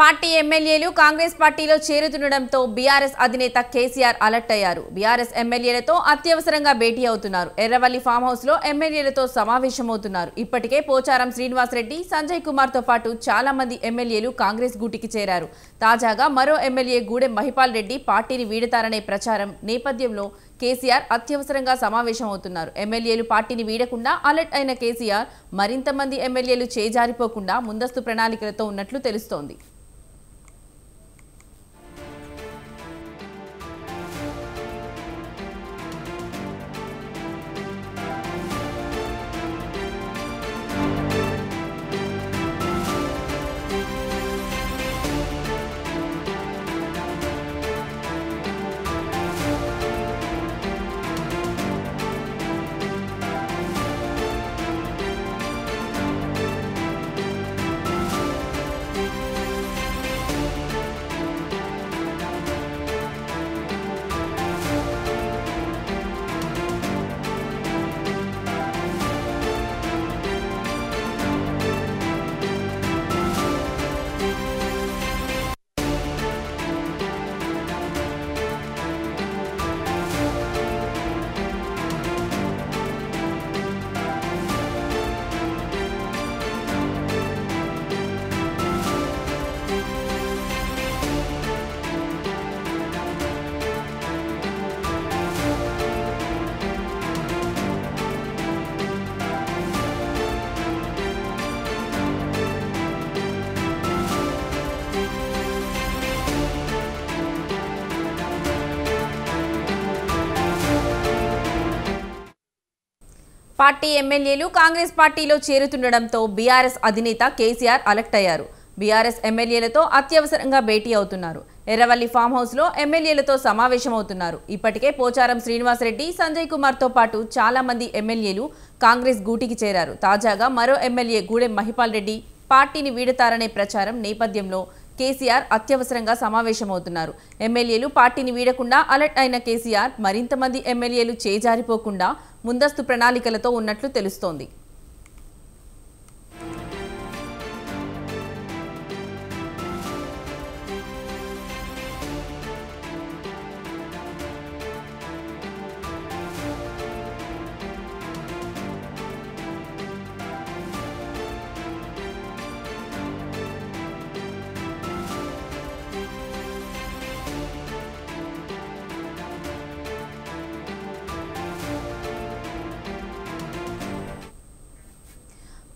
Party ఎమ్మెల్యేలు కాంగ్రెస్ పార్టీలో చేరుతుండడంతో BRS అధినేత కేసీఆర్ అలర్ట్ అయ్యారు. బీఆర్ఎస్ ఎమ్మెల్యేలతో అత్యవసరంగా భేటీ అవుతున్నారు. ఎర్రవల్లి ఫామ్ హౌస్ లో ఎమ్మెల్యేలతో సమావేశమవుతున్నారు. ఇప్పటికే పోచారం శ్రీనివాసరెడ్డి, సంజయ్ కుమార్ తో పాటు చాలా మంది ఎమ్మెల్యేలు కాంగ్రెస్ గూటికి చేరారు. తాజాగా మరో ఎమ్మెల్యే గూడెం మహిపాల్ రెడ్డి పార్టీని వీడతారనే ప్రచారం నేపథ్యంలో కేసీఆర్ అత్యవసరంగా సమావేశమవుతున్నారు. ఎమ్మెల్యేలు పార్టీని వీడకుండా అలర్ట్ అయిన కేసీఆర్ మరింత మంది ఎమ్మెల్యేలు చేజారిపోకుండా ముందస్తు ప్రణాళికలతో ఉన్నట్లు తెలుస్తోంది. పార్టీ ఎమ్మెల్యేలు కాంగ్రెస్ పార్టీలో చేరుతుండడంతో బీఆర్ఎస్ అధినేత కేసీఆర్ అలర్ట్ అయ్యారు. బీఆర్ఎస్ ఎమ్మెల్యేలతో అత్యవసరంగా భేటీ అవుతున్నారు. ఎర్రవల్లి ఫామ్ హౌస్ లో ఎమ్మెల్యేలతో సమావేశమవుతున్నారు. ఇప్పటికే పోచారం శ్రీనివాసరెడ్డి, సంజయ్ కుమార్ తో పాటు చాలా మంది ఎమ్మెల్యేలు కాంగ్రెస్ గూటికి చేరారు. తాజాగా మరో ఎమ్మెల్యే గూడెం మహిపాల్ రెడ్డి పార్టీని వీడతారనే ప్రచారం నేపథ్యంలో కేసీఆర్ అత్యవసరంగా సమావేశమవుతున్నారు. ఎమ్మెల్యేలు పార్టీని వీడకుండా అలర్ట్ అయిన కేసీఆర్ మరింత మంది ఎమ్మెల్యేలు చేజారిపోకుండా ముందస్తు ప్రణాళికలతో ఉన్నట్లు తెలుస్తోంది.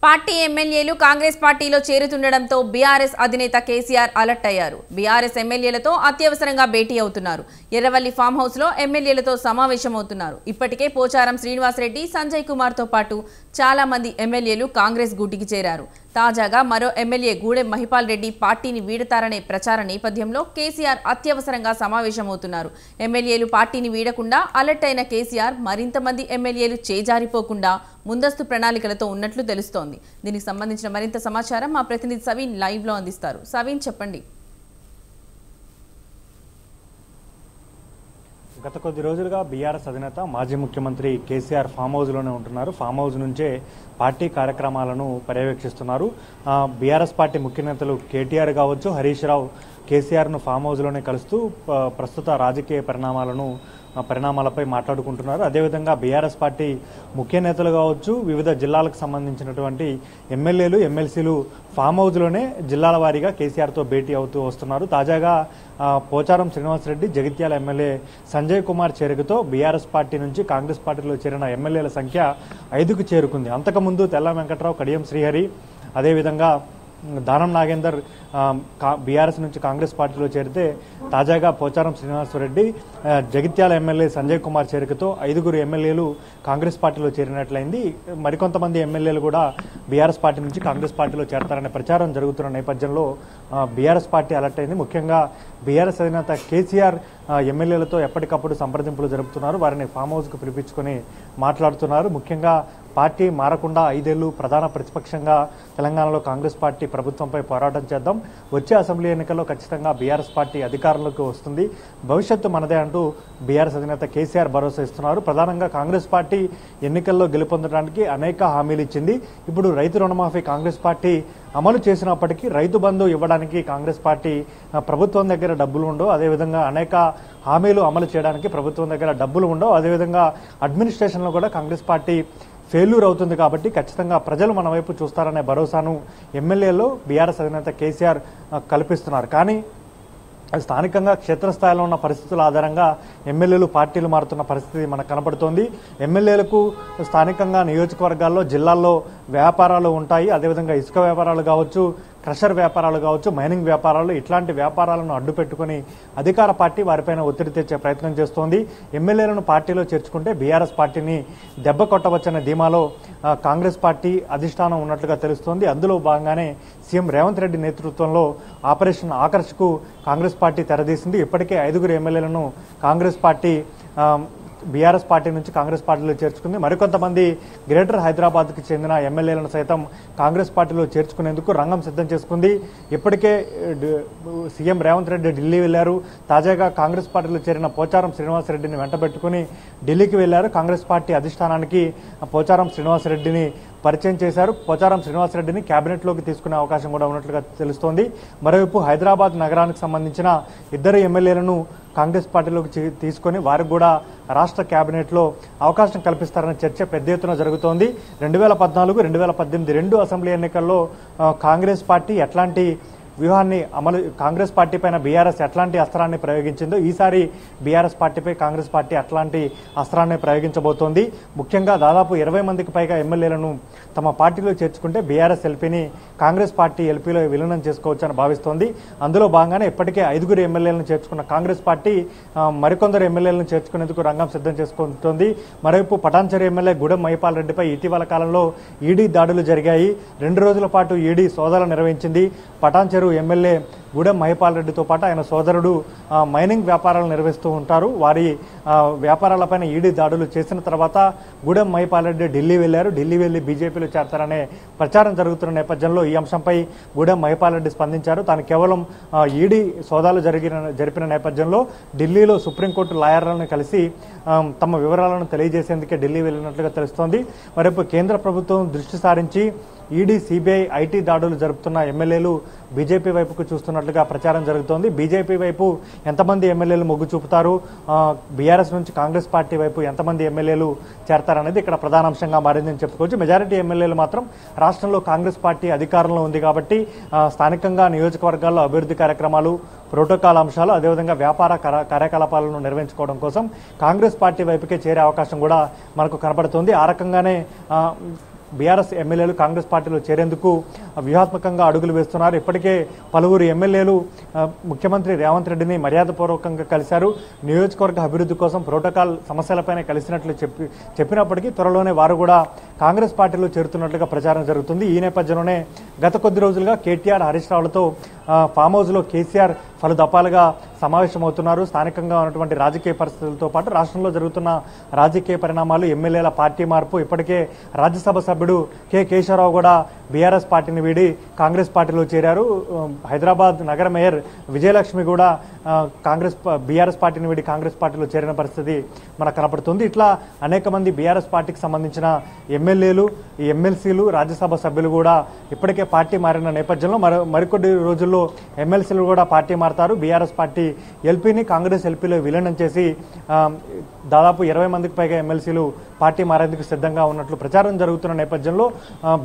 పార్టీ ఎమ్మెల్యేలు కాంగ్రెస్ పార్టీలో చేరుతుండడంతో బీఆర్ఎస్ అధినేత కేసీఆర్ అలర్ట్ అయ్యారు. బీఆర్ఎస్ ఎమ్మెల్యేలతో అత్యవసరంగా భేటీ అవుతున్నారు. ఎర్రవల్లి ఫామ్ హౌస్ లో ఎమ్మెల్యేలతో సమావేశమవుతున్నారు. ఇప్పటికే పోచారం శ్రీనివాసరెడ్డి, సంజయ్ కుమార్ తో పాటు చాలా మంది ఎమ్మెల్యేలు కాంగ్రెస్ గూటికి చేరారు. తాజాగా మరో ఎమ్మెల్యే గూడెం మహిపాల్ రెడ్డి పార్టీని వీడతారనే ప్రచార నేపథ్యంలో కేసీఆర్ అత్యవసరంగా సమావేశమవుతున్నారు. ఎమ్మెల్యేలు పార్టీని వీడకుండా అలర్ట్ అయిన కేసీఆర్ మరింత మంది ఎమ్మెల్యేలు చేజారిపోకుండా ముందస్తు ప్రణాళికలతో ఉన్నట్లు తెలుస్తోంది. దీనికి సంబంధించిన మరింత సమాచారం మా ప్రతినిధి సవీన్ లైవ్ లో అందిస్తారు. సవీన్, చెప్పండి. గత కొద్ది రోజులుగా బీఆర్ఎస్ అధినేత మాజీ ముఖ్యమంత్రి కేసీఆర్ ఫామ్ హౌస్లోనే ఉంటున్నారు. ఫామ్ హౌస్ నుంచే పార్టీ కార్యక్రమాలను పర్యవేక్షిస్తున్నారు. బీఆర్ఎస్ పార్టీ ముఖ్య నేతలు కేటీఆర్ కావచ్చు, హరీష్ రావు కేసీఆర్ను ఫామ్ హౌస్లోనే కలుస్తూ ప్రస్తుత రాజకీయ పరిణామాలపై మాట్లాడుకుంటున్నారు. అదేవిధంగా బీఆర్ఎస్ పార్టీ ముఖ్య నేతలు కావచ్చు, వివిధ జిల్లాలకు సంబంధించినటువంటి ఎమ్మెల్యేలు, ఎమ్మెల్సీలు ఫామ్ హౌస్లోనే జిల్లాల వారీగా కేసీఆర్తో భేటీ అవుతూ వస్తున్నారు. తాజాగా పోచారం శ్రీనివాసరెడ్డి, జగిత్యాల ఎమ్మెల్యే సంజయ్ కుమార్ చేరికతో బీఆర్ఎస్ పార్టీ నుంచి కాంగ్రెస్ పార్టీలో చేరిన ఎమ్మెల్యేల సంఖ్య 5కు చేరుకుంది. అంతకుముందు తెల్ల వెంకట్రావు, కడియం శ్రీహరి, అదేవిధంగా దానం నాగేందర్ బీఆర్ఎస్ నుంచి కాంగ్రెస్ పార్టీలో చేరితే తాజాగా పోచారం శ్రీనివాసరెడ్డి, జగిత్యాల ఎమ్మెల్యే సంజయ్ కుమార్ చేరికతో 5గురు ఎమ్మెల్యేలు కాంగ్రెస్ పార్టీలో చేరినట్లయింది. మరికొంతమంది ఎమ్మెల్యేలు కూడా బీఆర్ఎస్ పార్టీ నుంచి కాంగ్రెస్ పార్టీలో చేరతారనే ప్రచారం జరుగుతున్న నేపథ్యంలో బీఆర్ఎస్ పార్టీ అలర్ట్ అయింది. ముఖ్యంగా బీఆర్ఎస్ అధినేత కేసీఆర్ ఎమ్మెల్యేలతో ఎప్పటికప్పుడు సంప్రదింపులు జరుపుతున్నారు. వారిని ఫామ్ హౌస్కు పిలిపించుకొని మాట్లాడుతున్నారు. ముఖ్యంగా పార్టీ మారకుండా 5 ఏళ్లు ప్రధాన ప్రతిపక్షంగా తెలంగాణలో కాంగ్రెస్ పార్టీ ప్రభుత్వంపై పోరాటం చేద్దాం. వచ్చే అసెంబ్లీ ఎన్నికల్లో ఖచ్చితంగా బీఆర్ఎస్ పార్టీ అధికారంలోకి వస్తుంది, భవిష్యత్తు మనదే అంటూ బీఆర్ఎస్ అధినేత కేసీఆర్ భరోసా ఇస్తున్నారు. ప్రధానంగా కాంగ్రెస్ పార్టీ ఎన్నికల్లో గెలుపొందడానికి అనేక హామీలు ఇచ్చింది. ఇప్పుడు రైతు రుణమాఫీ కాంగ్రెస్ పార్టీ అమలు చేసినప్పటికీ రైతు బంధు ఇవ్వడానికి కాంగ్రెస్ పార్టీ ప్రభుత్వం దగ్గర డబ్బులు ఉండవు. అదేవిధంగా అనేక హామీలు అమలు చేయడానికి ప్రభుత్వం దగ్గర డబ్బులు ఉండవు. అదేవిధంగా అడ్మినిస్ట్రేషన్లో కూడా కాంగ్రెస్ పార్టీ ఫెయిల్యూర్ అవుతుంది. కాబట్టి ఖచ్చితంగా ప్రజలు మన వైపు చూస్తారనే భరోసాను ఎమ్మెల్యేలో బీఆర్ఎస్ అధినేత కేసీఆర్ కల్పిస్తున్నారు. కానీ స్థానికంగా క్షేత్రస్థాయిలో ఉన్న పరిస్థితుల ఆధారంగా ఎమ్మెల్యేలు పార్టీలు మారుతున్న పరిస్థితి మనకు కనపడుతోంది. ఎమ్మెల్యేలకు స్థానికంగా నియోజకవర్గాల్లో జిల్లాల్లో వ్యాపారాలు ఉంటాయి. అదేవిధంగా ఇసుక వ్యాపారాలు కావచ్చు, క్రషర్ వ్యాపారాలు కావచ్చు, మైనింగ్ వ్యాపారాలు, ఇట్లాంటి వ్యాపారాలను అడ్డుపెట్టుకుని అధికార పార్టీ వారిపైన ఒత్తిడి తెచ్చే ప్రయత్నం చేస్తోంది. ఎమ్మెల్యేలను పార్టీలో చేర్చుకుంటే బీఆర్ఎస్ పార్టీని దెబ్బ కొట్టవచ్చనే ధీమాలో కాంగ్రెస్ పార్టీ అధిష్టానం ఉన్నట్లుగా తెలుస్తోంది. అందులో భాగంగానే సీఎం రేవంత్ రెడ్డి నేతృత్వంలో ఆపరేషన్ ఆకర్ష్కు కాంగ్రెస్ పార్టీ తెరదీసింది. ఇప్పటికే 5 ఎమ్మెల్యేలను కాంగ్రెస్ పార్టీ బీఆర్ఎస్ పార్టీ నుంచి కాంగ్రెస్ పార్టీలో చేర్చుకుంది. మరికొంతమంది గ్రేటర్ హైదరాబాద్కి చెందిన ఎమ్మెల్యేలను సైతం కాంగ్రెస్ పార్టీలో చేర్చుకునేందుకు రంగం సిద్ధం చేసుకుంది. ఇప్పటికే సీఎం రేవంత్ రెడ్డి ఢిల్లీ వెళ్లారు. తాజాగా కాంగ్రెస్ పార్టీలో చేరిన పోచారం శ్రీనివాసరెడ్డిని వెంటబెట్టుకుని ఢిల్లీకి వెళ్లారు. కాంగ్రెస్ పార్టీ అధిష్టానానికి పోచారం శ్రీనివాసరెడ్డిని పరిచయం చేశారు. పోచారం శ్రీనివాసరెడ్డిని కేబినెట్లోకి తీసుకునే అవకాశం కూడా ఉన్నట్లుగా తెలుస్తోంది. మరోవైపు హైదరాబాద్ నగరానికి సంబంధించిన 2 ఎమ్మెల్యేలను కాంగ్రెస్ పార్టీలోకి తీసుకొని వారికి కూడా రాష్ట్ర కేబినెట్లో అవకాశం కల్పిస్తారనే చర్చ పెద్ద ఎత్తున జరుగుతోంది. 2014, 2018 2 అసెంబ్లీ ఎన్నికల్లో కాంగ్రెస్ పార్టీ ఎట్లాంటి వ్యూహాన్ని కాంగ్రెస్ పార్టీ పైన బీఆర్ఎస్ ఎట్లాంటి అస్త్రాన్ని ప్రయోగించిందో ఈసారి బీఆర్ఎస్ పార్టీపై కాంగ్రెస్ పార్టీ అట్లాంటి అస్త్రాన్ని ప్రయోగించబోతోంది. ముఖ్యంగా దాదాపు 20 మందికి పైగా ఎమ్మెల్యేలను తమ పార్టీలో చేర్చుకుంటే బీఆర్ఎస్ ఎల్పీని కాంగ్రెస్ పార్టీ ఎల్పీలో విలీనం చేసుకోవచ్చని భావిస్తోంది. అందులో భాగంగానే ఇప్పటికే 5 ఎమ్మెల్యేలను చేర్చుకున్న కాంగ్రెస్ పార్టీ మరికొందరు ఎమ్మెల్యేలను చేర్చుకునేందుకు రంగం సిద్ధం చేసుకుంటోంది. మరోవైపు పటాన్చెరు ఎమ్మెల్యే గూడెం మహిపాల్ రెడ్డిపై ఇటీవల కాలంలో ఈడీ దాడులు జరిగాయి. 2 రోజుల పాటు ఈడీ సోదాలు నిర్వహించింది. పటాన్చెరు ఎమ్మెల్యే గూడెం మహిపాల్ రెడ్డితో పాటు ఆయన సోదరుడు మైనింగ్ వ్యాపారాలు నిర్వహిస్తూ ఉంటారు. వారి వ్యాపారాలపైన ఈడీ దాడులు చేసిన తర్వాత గూడెం మహిపాల్ రెడ్డి ఢిల్లీ వెళ్లారు. ఢిల్లీ వెళ్లి బీజేపీలో చేరతారనే ప్రచారం జరుగుతున్న నేపథ్యంలో ఈ అంశంపై గూడెం మహిపాల్ రెడ్డి స్పందించారు. తాను కేవలం ఈడీ సోదాలు జరిపిన నేపథ్యంలో ఢిల్లీలో సుప్రీంకోర్టు లాయర్లను కలిసి తమ వివరాలను తెలియజేసేందుకే ఢిల్లీ వెళ్లినట్లుగా తెలుస్తోంది. మరోవైపు కేంద్ర ప్రభుత్వం దృష్టి సారించి ఈడీ, సిబిఐ, ఐటీ దాడులు జరుపుతున్న ఎమ్మెల్యేలు బీజేపీ వైపుకు చూస్తున్నట్లుగా ప్రచారం జరుగుతోంది. బీజేపీ వైపు ఎంతమంది ఎమ్మెల్యేలు మొగ్గు చూపుతారు, బీఆర్ఎస్ నుంచి కాంగ్రెస్ పార్టీ వైపు ఎంతమంది ఎమ్మెల్యేలు చేరతారనేది ఇక్కడ ప్రధాన అంశంగా మారిందని చెప్పుకోవచ్చు. మెజారిటీ ఎమ్మెల్యేలు మాత్రం రాష్ట్రంలో కాంగ్రెస్ పార్టీ అధికారంలో ఉంది కాబట్టి స్థానికంగా నియోజకవర్గాల్లో అభివృద్ధి కార్యక్రమాలు, ప్రోటోకాల్ అంశాలు, అదేవిధంగా వ్యాపార కార్యకలాపాలను నిర్వహించుకోవడం కోసం కాంగ్రెస్ పార్టీ వైపుకే చేరే అవకాశం కూడా మనకు కనపడుతుంది. ఆ రకంగానే బీఆర్ఎస్ ఎమ్మెల్యేలు కాంగ్రెస్ పార్టీలో చేరేందుకు వ్యూహాత్మకంగా అడుగులు వేస్తున్నారు. ఇప్పటికే పలువురు ఎమ్మెల్యేలు ముఖ్యమంత్రి రేవంత్ రెడ్డిని మర్యాదపూర్వకంగా కలిశారు. నియోజకవర్గ అభివృద్ధి కోసం ప్రోటోకాల్ సమస్యలపైన కలిసినట్లు చెప్పినప్పటికీ త్వరలోనే వారు కూడా కాంగ్రెస్ పార్టీలో చేరుతున్నట్లుగా ప్రచారం జరుగుతుంది. ఈ నేపథ్యంలోనే గత కొద్ది రోజులుగా కేటీఆర్, హరీష్ రావులతో ఫామ్ హౌస్లో కేసీఆర్ పలు దఫాలుగా సమావేశమవుతున్నారు. స్థానికంగా ఉన్నటువంటి రాజకీయ పరిస్థితులతో పాటు రాష్ట్రంలో జరుగుతున్న రాజకీయ పరిణామాలు, ఎమ్మెల్యేల పార్టీ మార్పు, ఇప్పటికే రాజ్యసభ సభ్యుడు కె కేశవరావు కూడా బీఆర్ఎస్ పార్టీని వీడి కాంగ్రెస్ పార్టీలో చేరారు. హైదరాబాద్ నగర మేయర్ విజయలక్ష్మి కూడా బీఆర్ఎస్ పార్టీని వీడి కాంగ్రెస్ పార్టీలో చేరిన పరిస్థితి మనకు కనపడుతుంది. ఇట్లా అనేక మంది బీఆర్ఎస్ పార్టీకి సంబంధించిన ఎమ్మెల్యేలు, ఎమ్మెల్సీలు, రాజ్యసభ సభ్యులు కూడా ఇప్పటికే పార్టీ మారిన నేపథ్యంలో మరికొద్ది రోజుల్లో ఎమ్మెల్సీలు కూడా పార్టీ మారుతారు. బీఆర్ఎస్ పార్టీ ఎల్పీని కాంగ్రెస్ ఎల్పీలో విలీనం చేసి దాదాపు 20 మందికి పైగా ఎమ్మెల్సీలు పార్టీ మారేందుకు సిద్ధంగా ఉన్నట్లు ప్రచారం జరుగుతున్న నేపథ్యంలో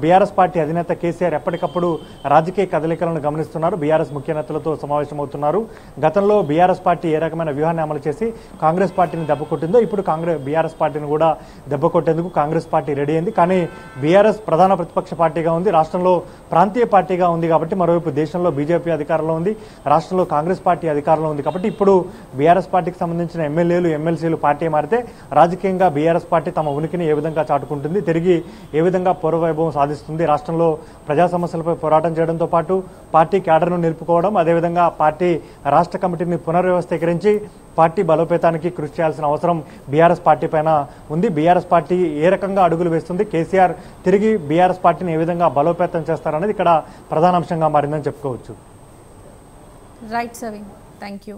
బీఆర్ఎస్ పార్టీ అధినేత కేసీఆర్ ఎప్పటికప్పుడు రాజకీయ కదలికలను గమనిస్తున్నారు. బీఆర్ఎస్ ముఖ్య నేతలతో సమావేశమవుతున్నారు. గతంలో బీఆర్ఎస్ పార్టీ ఏ రకమైన వ్యూహాన్ని అమలు చేసి కాంగ్రెస్ పార్టీని దెబ్బకొట్టిందో ఇప్పుడు బీఆర్ఎస్ పార్టీని కూడా దెబ్బకొట్టేందుకు కాంగ్రెస్ పార్టీ రెడీ అయింది. కానీ బీఆర్ఎస్ ప్రధాన ప్రతిపక్ష పార్టీగా ఉంది, రాష్ట్రంలో ప్రాంతీయ పార్టీగా ఉంది కాబట్టి, మరోవైపు దేశంలో బీజేపీ అధికారంలో ఉంది, రాష్ట్రంలో కాంగ్రెస్ పార్టీ అధికారంలో ఉంది కాబట్టి ఇప్పుడు బీఆర్ఎస్ పార్టీకి సంబంధించిన ఎమ్మెల్యేలు, ఎమ్మెల్సీలు పార్టీ మారితే రాజకీయంగా బీఆర్ఎస్ పార్టీ తమ ఉనికిని ఏ విధంగా చాటుకుంటుంది, తిరిగి ఏ విధంగా పూర్వవైభవం సాధిస్తుంది, రాష్ట్రంలో ప్రజా సమస్యలపై పోరాటం చేయడంతో పాటు పార్టీ క్యాడర్ను నిలుపుకోవడం, అదేవిధంగా పార్టీ రాష్ట్ర కమిటీని పునర్వ్యవస్థీకరించి పార్టీ బలోపేతానికి కృషి చేయాల్సిన అవసరం బీఆర్ఎస్ పార్టీ పైన ఉంది. బీఆర్ఎస్ పార్టీ ఏ రకంగా అడుగులు వేస్తుంది, కేసీఆర్ తిరిగి బీఆర్ఎస్ పార్టీని ఏ విధంగా బలోపేతం చేస్తారనేది ఇక్కడ ప్రధాన అంశంగా మారిందని చెప్పుకోవచ్చు. Right సవిన్, thank you.